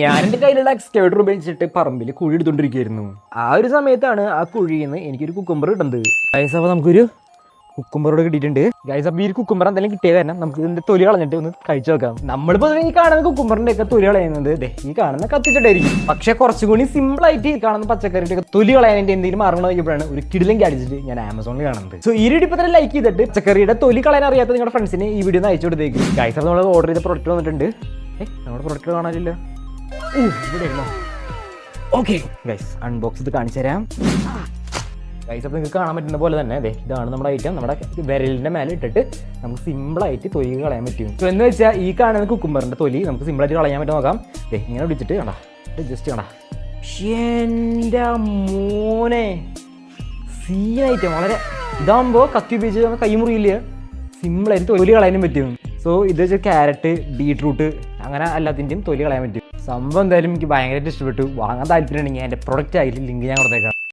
ഞാൻ എൻ്റെ കയ്യിലുള്ള എക്സ്കവേറ്റർ ഉപയോഗിച്ചിട്ട് പറമ്പിൽ കുഴി എടുത്തോണ്ടിരിക്കുകയായിരുന്നു. ആ ഒരു സമയത്താണ് ആ കുഴിയിൽ നിന്ന് എനിക്കൊരു കുക്കുംബർ കിട്ടുന്നത്. ഗൈസ്, അപ്പോൾ നമുക്കൊരു കുക്കുംബറോട് കിട്ടിയിട്ടുണ്ട്. ഗൈസ്, അപ്പോൾ ഈ ഒരു കുക്കുംബർ എന്തെങ്കിലും കിട്ടിയ കാരണം നമുക്ക് ഇതിൻ്റെ തൊലി കളഞ്ഞിട്ട് ഒന്ന് കഴിച്ചു നോക്കാം. നമ്മളിപ്പോൾ ഈ കാണുന്ന കുക്കുംബറിൻ്റെ ഒക്കെ തൊലി കളയുന്നത് ഈ കാണുന്ന കത്തിച്ചിട്ടായിരിക്കും. പക്ഷേ കുറച്ചുകൂടി സിമ്പിളായിട്ട് ഈ കാണുന്ന പച്ചക്കറിയുടെ ഒക്കെ തൊലി കളയാനായിട്ട് എന്തെങ്കിലും മാർഗം നോക്കിയപ്പോഴാണ് ഒരു കിടിലം അടിച്ചിട്ട് ഞാൻ ആമസോണിൽ കാണുന്നത്. സോ ഈ വീഡിയോ ഇപ്പോൾ ലൈക്ക് ചെയ്തിട്ട് പച്ചക്കറിയുടെ തൊലി കളയാൻ അറിയാത്ത നിങ്ങളുടെ ഫ്രണ്ട്സിന് ഈ വീഡിയോ ഒന്ന് അയച്ചു കൊടുത്തേക്ക്. ഗൈസ്, അപ്പോൾ നമ്മൾ ഓർഡർ ചെയ്ത പ്രൊഡക്റ്റ് വന്നിട്ടുണ്ട്. നമ്മുടെ പ്രൊഡക്റ്റ് കാണാനില്ല. ഇവിടെ ഓക്കെ ഗൈസ്, അൺബോക്സ് ഇത് കാണിച്ചു തരാം. ഗൈസ്, അപ്പോൾ നിങ്ങൾക്ക് കാണാൻ പറ്റുന്ന പോലെ തന്നെ അതെ ഇതാണ് നമ്മുടെ ഐറ്റം. നമ്മുടെ വിരലിൻ്റെ മേലെ ഇട്ടിട്ട് നമുക്ക് സിമ്പിളായിട്ട് തൊലി കളയാൻ പറ്റും. സോ എന്ന് വെച്ചാൽ ഈ കാണുന്ന കുക്കുംബറിൻ്റെ തൊലി നമുക്ക് സിമ്പിളായിട്ട് കളയാൻ പറ്റും. നോക്കാം. ഇങ്ങനെ പിടിച്ചിട്ട് കണ്ടാ ജസ്റ്റ് കണ്ടാ. എൻ്റെ മോനെ സീനായിട്ട് വളരെ ഇതാകുമ്പോൾ കത്തി ഉപയോഗിച്ച് കൈ മുറിയില്ല, സിമ്പിളായിട്ട് തൊലി കളയാനും പറ്റും. സോ ഇത് വെച്ചാൽ ക്യാരറ്റ്, ബീട്രൂട്ട് അങ്ങനെ എല്ലാത്തിൻ്റെയും തൊലി കളയാൻ പറ്റും. സംഭവം എന്തായാലും എനിക്ക് ഭയങ്കരമായിട്ട് ഇഷ്ടപ്പെട്ടു. വാങ്ങാൻ താല്പര്യമുണ്ടെങ്കിൽ എൻ്റെ പ്രൊഡക്റ്റ് ആയിട്ട് ലിങ്ക് ഞാൻ കൊടുത്തേക്കാം.